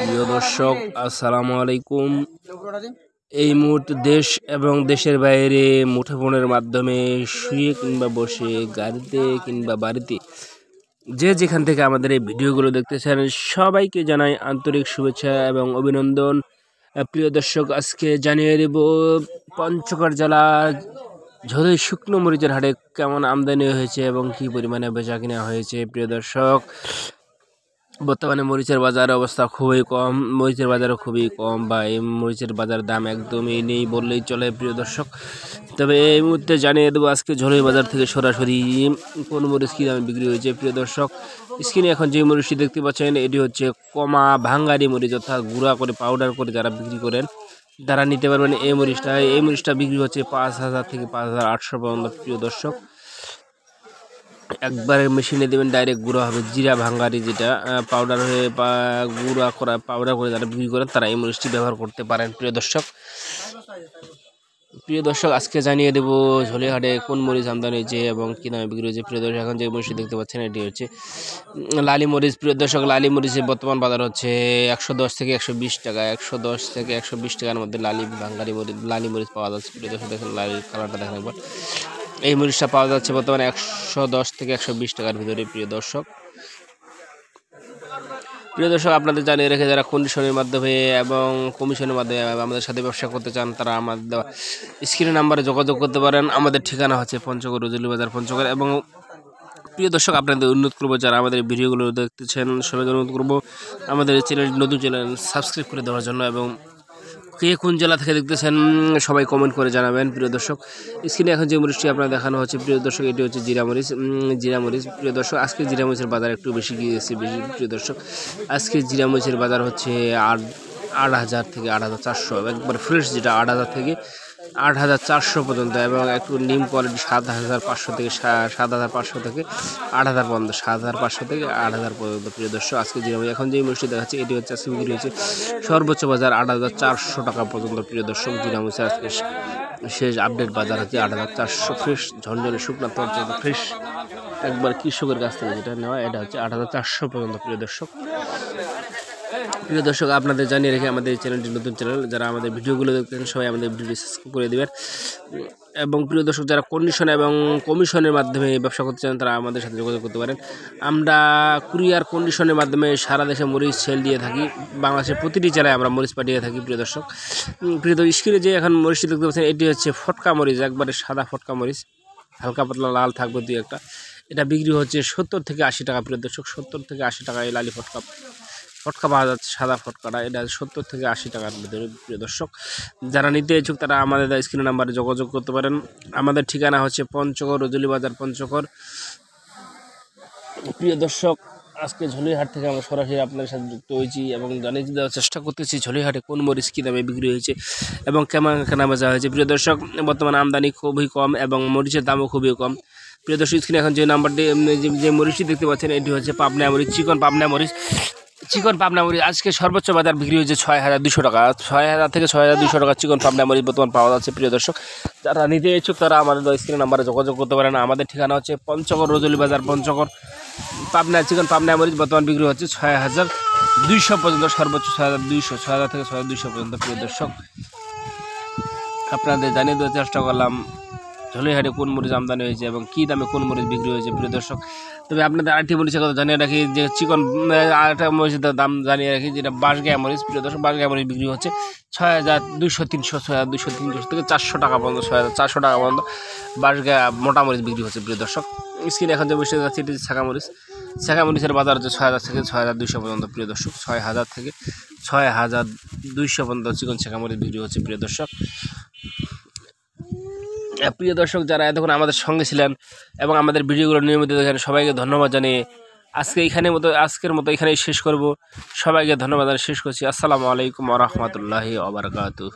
প্রিয় দর্শক আসসালামু আলাইকুম। এই মুহূর্তে দেশ এবং দেশের বাইরে মুঠোফোনের মাধ্যমে শুয়ে কিংবা বসে গাড়িতে কিংবা বাড়িতে যে যেখান থেকে আমাদের এই ভিডিওগুলো দেখতেছেন সবাইকে জানাই আন্তরিক শুভেচ্ছা এবং অভিনন্দন। প্রিয় দর্শক, আজকে জানিয়ে দেব পঞ্চগড় জেলা ঝোলাই শুকনো মরিচের হাটে কেমন আমদানি হয়েছে এবং কি পরিমাণে বেচা কিনা হয়েছে। প্রিয় দর্শক, বর্তমানে মরিচের বাজার অবস্থা খুবই কম, মরিচের বাজারও খুবই কম বা এই মরিচের বাজার দাম একদমই নেই বললেই চলে। প্রিয় দর্শক, তবে এই মুহূর্তে জানিয়ে দেবো আজকে ঝোলাই বাজার থেকে সরাসরি কোন মরিচ কী দামে বিক্রি হয়েছে। প্রিয় দর্শক, স্ক্রিনে এখন যে মরিচটি দেখতে পাচ্ছেন এটি হচ্ছে কমা ভাঙ্গারি মরিচ, অর্থাৎ গুঁড়া করে পাউডার করে যারা বিক্রি করেন তারা নিতে পারবেন এই মরিচটা বিক্রি হচ্ছে 5,000 থেকে 5,800 পর্যন্ত। প্রিয় দর্শক, একবারে মেশিনে দেবেন, ডাইরেক্ট গুঁড়া হবে। জিরা ভাঙ্গারি যেটা পাউডার হয়ে বা গুঁড়া করা পাউডার করে যারা বিক্রি করেন তারা এই মরিচটি ব্যবহার করতে পারেন। প্রিয় দর্শক, আজকে জানিয়ে দেবো ঝোলাই হাটে কোন মরিচ আমদানি হয়েছে এবং কী দামে বিক্রি হয়েছে। প্রিয় দর্শক, এখন যে মরিচটি দেখতে পাচ্ছেন এটি হচ্ছে লালি মরিচ। প্রিয় দর্শক, লালি মরিচের বর্তমান বাজার হচ্ছে 110 থেকে 120 টাকা। 110 থেকে 120 টাকার মধ্যে লালি মরিচ পাওয়া যাচ্ছে। প্রিয় দর্শক, দেখেন লালির কালারটা দেখেন একবার। এই মরিচটা পাওয়া যাচ্ছে বর্তমানে 110 থেকে 120 টাকার ভিতরে। প্রিয় দর্শক, আপনাদের জানিয়ে রেখে যারা কন্ডিশনের মাধ্যমে এবং কমিশনের মাধ্যমে আমাদের সাথে ব্যবসা করতে চান তারা আমাদের স্ক্রিনে নাম্বারে যোগাযোগ করতে পারেন। আমাদের ঠিকানা হচ্ছে পঞ্চগড় রজলি বাজার পঞ্চগড়। এবং প্রিয় দর্শক, আপনাদের অনুরোধ করবো যারা আমাদের ভিডিওগুলো দেখতেছেন সবাইকে অনুরোধ করবো আমাদের নতুন চ্যানেল সাবস্ক্রাইব করে দেওয়ার জন্য এবং কে কোন জেলা থেকে দেখতেছেন সবাই কমেন্ট করে জানাবেন। প্রিয় দর্শক, স্ক্রিনে এখন যে মরিচটি আপনার দেখানো হচ্ছে প্রিয় দর্শক এটি হচ্ছে জিরা মরিচ। প্রিয় দর্শক, আজকে জিরা মরিচের বাজার একটু বেশি গিয়েছে। প্রিয় দর্শক, আজকে জিরা মরিচের বাজার হচ্ছে 8,000 থেকে 8,400, একবার ফ্রেশ যেটা 8,000 থেকে 8,400 পর্যন্ত, এবং একটু নিম কোয়ালিটি 7,500 থেকে 7,500 থেকে 8,000 পর্যন্ত, 7,500 থেকে 8,000 পর্যন্ত। প্রিয় দর্শক, আজকে যে এখন যে মরিচটি দেখাচ্ছে এটি হচ্ছে আজকে বিক্রি হয়েছে সর্বোচ্চ বাজার 8,400 টাকা পর্যন্ত। প্রিয় দর্শক, জিরা মরিচের আজকে শেষ আপডেট বাজার হচ্ছে 8,400, ফ্রেশ ঝনঝনে শুকনা তরতাজা ফ্রেশ একবার কৃষকের কাছ থেকে যেটা নেওয়া এটা হচ্ছে 8,400 পর্যন্ত। প্রিয় দর্শক, আপনাদের জানিয়ে রেখে আমাদের এই চ্যানেলটি নতুন চ্যানেল, যারা আমাদের ভিডিওগুলো দেখতেন সবাই আমাদের ভিডিওটি সাবস্ক্রাইব করে দেবেন। এবং প্রিয় দর্শক, যারা কন্ডিশন এবং কমিশনের মাধ্যমে ব্যবসা করতে চান তারা আমাদের সাথে যোগাযোগ করতে পারেন। আমরা কুরিয়ার কন্ডিশনের মাধ্যমে সারা দেশে মরিচ সেল দিয়ে থাকি, বাংলাদেশের প্রতিটি জেলায় আমরা মরিচ পাঠিয়ে থাকি। প্রিয় দর্শক, স্ক্রিনে যে এখন মরিচটি দেখতে পাচ্ছেন এটি হচ্ছে ফটকা মরিচ, একবারে সাদা ফটকা মরিচ, হালকা পাতলা লাল থাকবে দুই একটা। এটা বিক্রি হচ্ছে 70 থেকে 80 টাকা। প্রিয় দর্শক, 70 থেকে 80 টাকা এই লালি ফটকা পাওয়া যাচ্ছে। সাদা ফটকাটা এটা 70 থেকে 80 টাকার ভিতরে। প্রিয় দর্শক, যারা নিতে ইচ্ছুক তারা আমাদের স্ক্রিন নাম্বারে যোগাযোগ করতে পারেন। আমাদের ঠিকানা হচ্ছে পঞ্চগড় রজলি বাজার পঞ্চগড়। প্রিয় দর্শক, আজকে ঝোলাই হাট থেকে আমরা সরাসরি আপনাদের সাথে যুক্ত হয়েছি এবং জানিয়ে দেওয়ার চেষ্টা করতেছি ঝোলাই হাটে কোন মরিচ কী দামে বিক্রি হয়েছে এবং কেমন কেনা বেচা হয়েছে। প্রিয় দর্শক, বর্তমানে আমদানি খুবই কম এবং মরিচের দামও খুবই কম। প্রিয় দর্শক, স্ক্রিনে এখন যে নাম্বারটি যে মরিচটি দেখতে পাচ্ছেন এটি হচ্ছে পাবনা মরিচ, চিকন পাবনা মরিচ। আজকে সর্বোচ্চ বাজার বিক্রি হয়েছে 6,200 টাকা। 6,000 থেকে 6,200 টাকা চিকন পাবনা মরিচ বর্তমান পাওয়া যাচ্ছে। প্রিয় দর্শক, যারা নিতে ইচ্ছুক তারা আমাদের স্ক্রিন নাম্বারে যোগাযোগ করতে পারেন। আমাদের ঠিকানা হচ্ছে পঞ্চগড় রজলি বাজার পঞ্চগড়। চিকন পাবনা মরিচ বর্তমান বিক্রি হচ্ছে 6,200 পর্যন্ত, সর্বোচ্চ 6,000 থেকে 6,200 পর্যন্ত। প্রিয় দর্শক, আপনাদের জানিয়ে দেওয়ার চেষ্টা করলাম ঝোলাই হাটে কোন মরিচ আমদানি হয়েছে এবং কী দামে কোন মরিচ বিক্রি হয়েছে। প্রিয় দর্শক, তবে আপনাদের আরেকটি মরিচের কথা জানিয়ে রাখি যে চিকন আরেকটা মরিচের দাম জানিয়ে রাখি যেটা বাঁশগাঁয়া মরিচ। প্রিয় দর্শক, বাঁশগাঁয়া মরিচ বিক্রি হচ্ছে 6,200-300 থেকে 400 টাকা পর্যন্ত, 6,400 টাকা পর্যন্ত বাঁশগাঁয়া মোটা মরিচ বিক্রি হচ্ছে। প্রিয় দর্শক, স্ক্রিনে এখন যে মরিচটা যাচ্ছে এটি ছাকা মরিচের বাজার হচ্ছে 6,000 থেকে 6,200 পর্যন্ত। প্রিয় দর্শক, 6,000 থেকে 6,200 পর্যন্ত চিকন ছাকা মরিচ বিক্রি হচ্ছে। প্রিয় দর্শক, যারা এতক্ষণ আমাদের সঙ্গে ছিলেন এবং আমাদের ভিডিওগুলো নিয়মিত দেখেন সবাইকে ধন্যবাদ জানিয়ে আজকের মতো এখানেই শেষ করব। সবাইকে ধন্যবাদ জানিয়ে শেষ করছি। আসসালামু আলাইকুম ওয়া রাহমাতুল্লাহি ওয়া বারাকাতুহু।